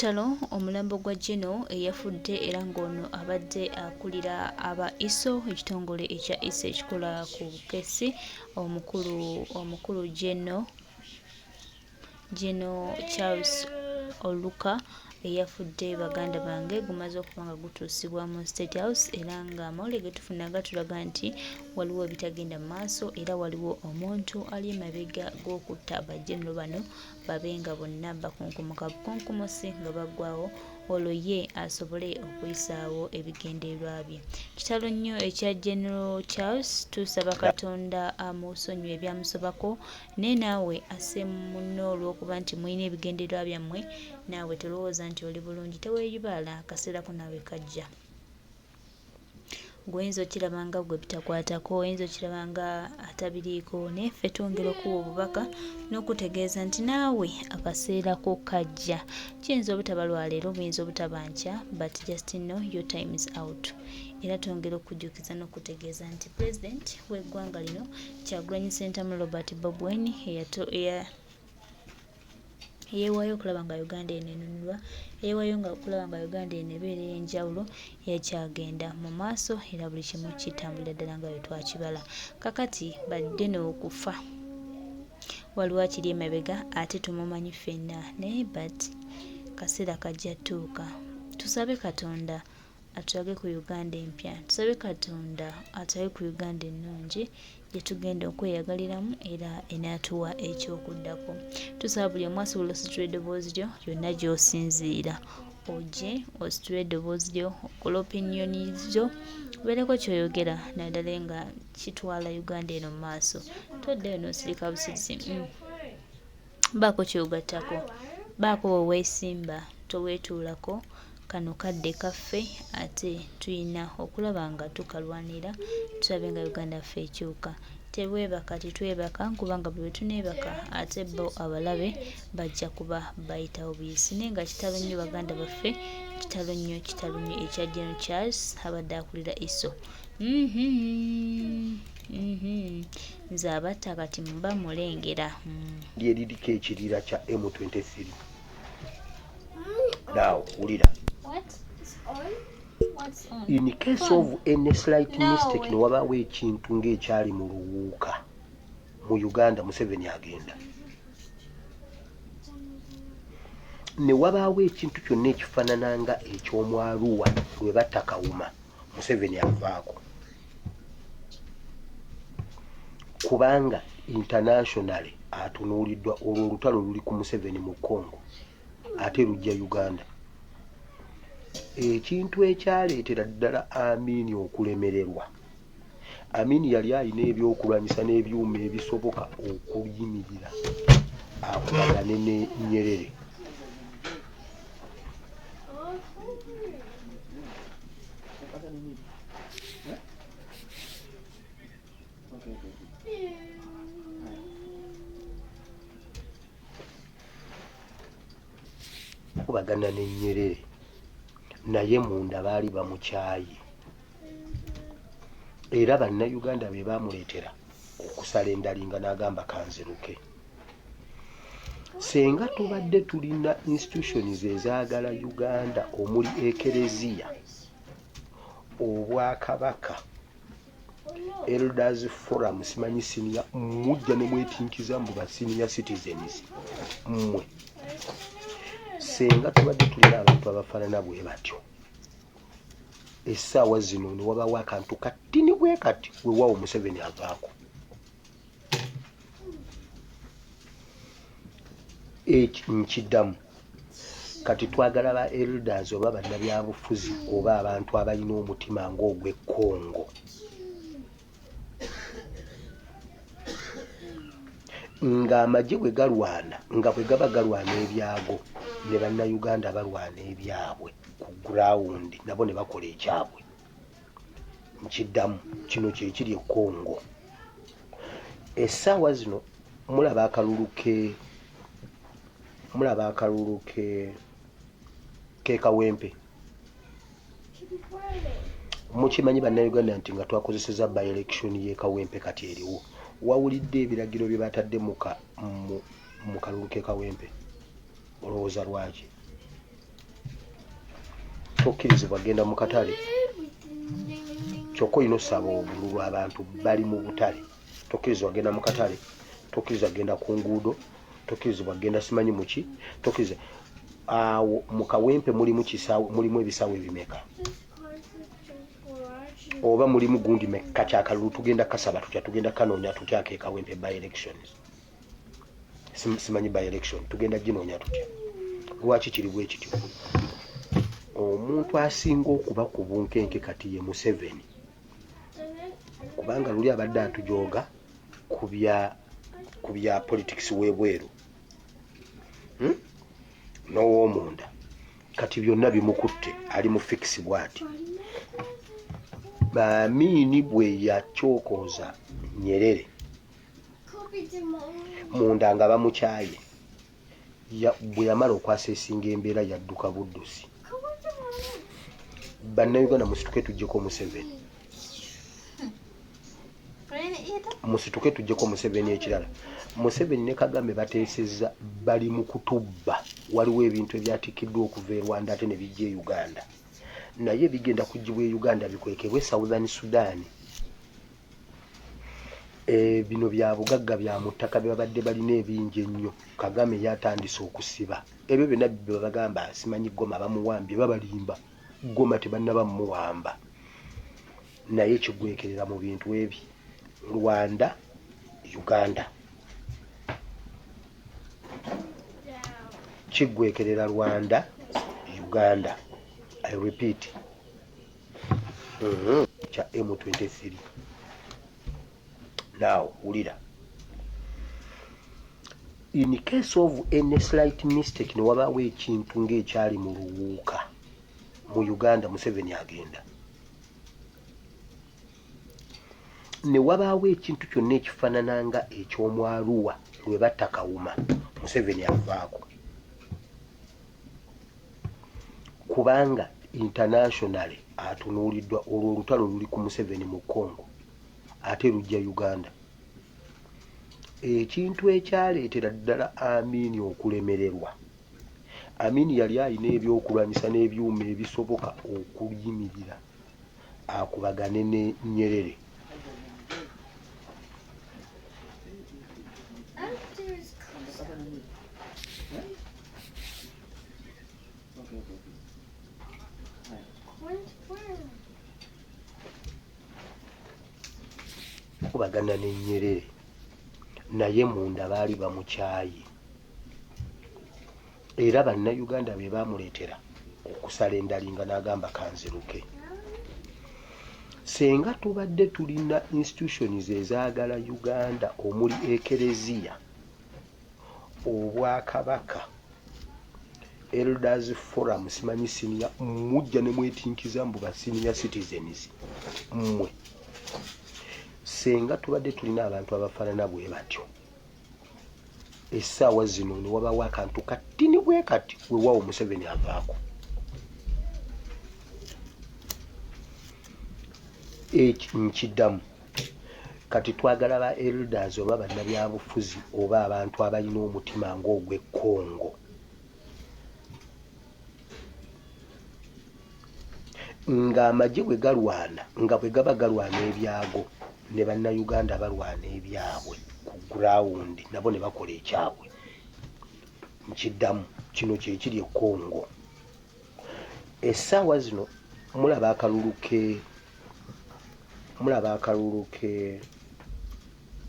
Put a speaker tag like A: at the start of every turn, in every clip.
A: lutalo omulambo gwa Geno eyafudde era ng'ono abadde akulira aba ISO ekitongole ekya ISO ekikola ku bukessi omukulu Geno Charles Oluka eyafudde baganda bange gumaze okuba nga gutuusibwa mu State House era nga amawulire getufuna gatulaga nti waliwo ebitagenda mu maaso era waliwo omuntu ali emabega g'okutta abajenero bano babe nga bonna bakunkumuka bukunkumusi nga baggwawo olwo ye asobole okuyisaawo ebigendererwa bye. Kitalo nnyo ekya General Charles, tusaba Katonda amusonyiwe ebyamusobako naye naawe asse munno olw'okuba nti mulina ebigendererwa byammwe naawe tolowooza nti oli bulungi teweeyibaala akaseera ko naawe kajja. Gwoyinza okiraba nga gwe bitakwatako, oyinza okiraba nga atabiriiko, naye ffe twongera okuwa obubaka n'okutegeeza nti naawe akaseera ko kajja. Kiyinza obutaba lwaleero, buyinza obutaba nkya, but just know your time is out. Era twongera okujjukiza n'okutegeeza nti President w'eggwanga lino Kyagulanyi Ssentamu Robert Bob Wine yeewaayo okulaba nga Uganda eno enunulwa, yeewaayo okulaba nga Uganda eno ebeera ey'enjawulo, yakyagenda mu maaso era buli kimu kitambulira ddala nga bwe twakibala. Kakati badde n'okufa waliwo akiri emabega ate tumumanyi ffenna, naye but kaseera kajja tuuka. Tusabe Katonda atulage ku Uganda empya, tusabe Katonda atulage ku Uganda ennungi gye tugenda okweyagaliramu era enaatuwa ekyokuddako. Tusaba buli omu asobola ositula eddoboozi lyo yonna gy'osinziira, ojje ositula eddoboozi lyo okola opiniyoni zo obeereko kyoyogera naddala nga kitwala Uganda eno mu maaso. Toddayo n'osirika busirisi, baako kyogattako, baako weweesimba, toweetuulako. Kano kadde kaffe ate tuyina okulaba nga tukalwanira tulabe nga Uganda ffe ekyuka. Teweebaka titwebaka kubanga bwe tuneebaka ate bo abalabe bajja kuba bayitawo buyisi. Naye nga kitalo nnyo baganda baffe, kitalo nnyo ekya General Charles abadde akulira ISO. Nze abatta kati mba mulengera.
B: Lyeririko ekiriira kya M23. Now, ulira.
A: What is on? What's on?
B: In case of any slight mistake ne wabaawo ekintu ng'ekyali mu luwuuka mu Uganda Museveni agenda. Ne wabaawo ekintu kyonna ekifaanana nga eky'omwaluwa lwe batta Kawuma Museveni avaako. Kubanga internationally atunuuliddwa olwo olutalo luli ku Museveni mu Congo ate lujja Uganda. Ekintu ekyaleetera ddala Amini okulemererwa, Amini yali alina ebyokulwanyisa n'ebyuma ebisoboka okuyimirira akolagane ne Nyerere. Okubagana ne Nyerere naye munda baali bamukyayi era bannayuganda be baamuleetera okusala endalinga n'agamba kanziruke. Senga tubadde tulina institutions ezaagala Uganda omuli Ekereziya, Obwakabaka, Elders Forum, simanyi senior, mujja ne mwetinkiza mu ba senior citizens mmwe. Senga tubadde tulina abantu abafaanana bwe batyo, essaawa zino ne wabaawo akantu kattini bwe kati weewaawo Museveni avaako. Nkiddamu kati twagala ba elders oba bannabyabufuzi oba abantu abalina omutima ng'ogw'ekkongo ng'amagye bwe galwana nga bwe gaba galwana ebyago ne bannayuganda balwana ebyabwe ku gurawundi nabo ne bakola ekyabwe. Nkiddamu kino kye kiri e Congo. Essaawa zino mulaba akalulu ke Kawempe. Mukimanyi bannayuganda nti nga twakozeseza by election y'e Kawempe kati eriwo. Wawulidde ebiragiro bye batadde mu kalulu ke Kawempe? Olowooza lwaki? tokkirizibwa genda mu katale kyokka olina osaba obululu abantu bali mu butale tokkirizibwa genda mu katale tokkirizibwa genda ku nguudo tokkirizibwa genda simanyi muki tokkiriza awo mu kawempe mulimu ebisaawe ebimeka oba mulimu gundi mekka kyakalulu tugenda kasaba tutya tugenda kanoonya tutya akekawempe by elections simanyi by election tugenda ginoonya tutya lwaki kiri bwe kityo omuntu asinga okuba ku bunkenke kati ye Museveni kubanga luli abadde atujooga ku bya politics webweru n'ow'omunda kati byonna bimukutte ali mu fix bwati Amini bwe yakyokooza Nyerere munda nga bamukyaye bwe yamala okwaseesinga embeera yadduka buddusi bannayuganda musituke tujjeko Museveni musituke tujjeko Museveni ekirala Museveni ne Kagame bateesezza bali mu kutubba waliwo ebintu ebyatikiddwa okuva e Rwanda ate ne bijja e Uganda naye bigenda kugibwa e Uganda bikwekebwe Southern Sudan bino bya bugagga bya muttaka babadde balina ebingi ennyo Kagame yatandise okusiba ebyo byonna bagamba simanyi Goma bamuwambye babalimba Goma tebannaba muwamba naye kigwekerera mu bintu ebi Rwanda Uganda kigwekerera Rwanda Uganda I repeat cha M23 now ulira in case of any slight mistake ne wabaawo ekintu ng'ekyali mu luwuuka mu Uganda Museveni agenda ne wabaawo ekintu kyonna ekifaanana nga eky'omwaluwa lwe batta Kawuma Museveni avaako kubanga internationally atunuuliddwa olwo olutalo luli ku Museveni mu Congo ate lujja Uganda ekintu ekyaleetera ddala Amini okulemererwa Amini yali alina ebyokulwanyisa n'ebyuma ebisoboka okuyimirira akubagane ne Nyerere kubagana ne Nyerere naye munda baali bamukyaye era bannayuganda be baamuleetera okusala endalinga n'agamba kanziruke senga tubadde tulina institutions ezaagala Uganda omuli ekereziya obwakabaka Elders Forum simanyi senior mujja ne mwetinkiza mbu ba senior citizens mmwe senga tubadde tulina abantu abafaanana bwe batyo essaawa zino ne wabaawo akantu katini bwe kati weewaawo Museveni avaako nkiddamu kati twagala ba elders oba bannabyabufuzi oba abantu abalina omutima ng'ogw'ekkongo ng'amagye bwe galwana nga bwe gaba galwana ebyago ne bannayuganda balwana ebyabwe ku ground nabo ne bakola ekyabwe nkiddamu kino kyekiri e Congo essaawa zino mulaba akalulu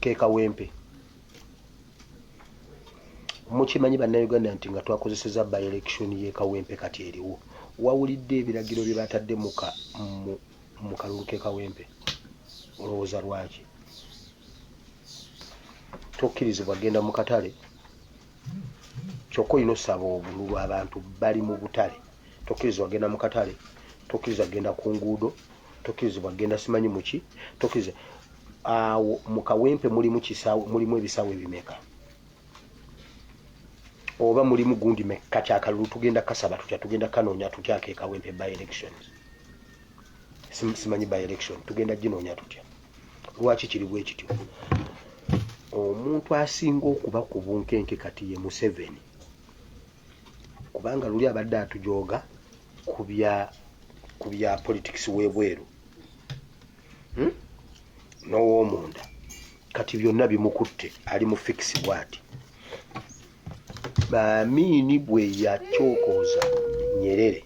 B: ke Kawempe mukimanyi bannayuganda nti nga twakozeseza by election ye Kawempe kati eriwo wawulidde ebiragiro bye batadde mu kalulu ke Kawempe olowooza lwaki tokkirizibwa genda mu katale kyokka olina osaba obululu abantu bali mu butale tokkirizibwa genda mu katale tokkirizibwa genda ku nguudo tokkirizibwa genda simanyi muki tokkiriza awo mu Kawempe mulimu ebisaawe ebimeka oba mulimu gundi mekka kyakalulu tugenda kasaba tutya tugenda kanoonya tutya akekawempe by elections simanyi by election tugenda ginoonya tutya lwaki kiri bwe kityo omuntu asinga okuba ku bunkenke kati ye Museveni kubanga luli abadde atujooga ku bya ku bya politics webweru n'ow'omunda kati byonna bimukutte ali mu fix bwati. Maamini bwe yakyokooza Nyerere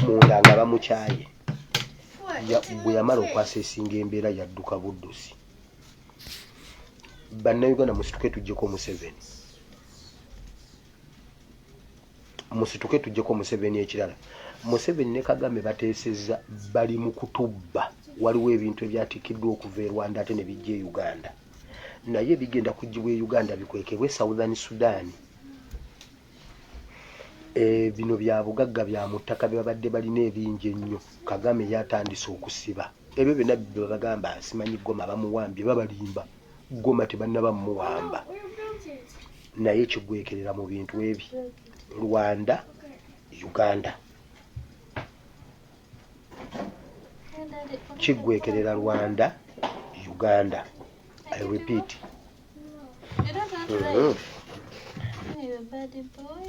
B: munda nga bamukyaye bwe yamala okwaseesinga embeera yadduka buddusi. Bannayuganda musituke tujjeko Museveni, musituke tujjeko Museveni. Ekirala Museveni ne Kagame bateesezza bali mu kutubba. Waliwo ebintu ebyatikiddwa okuva e Rwanda ate ne bijja e Uganda, naye bigenda kugibwa e Uganda bikwekebwe Southern Sudan. Bino bya bugagga bya mu ttaka bye babadde balina ebingi ennyo. Kagame yatandise okusiba ebyo byonna bye bagamba simanyi Goma bamuwambye, babalimba Goma tebannaba muwamba, naye kigwekerera mu bintu ebi Rwanda Uganda, kigwekerera Rwanda Uganda. I repeat.
A: You don't have to like, you're a bad boy.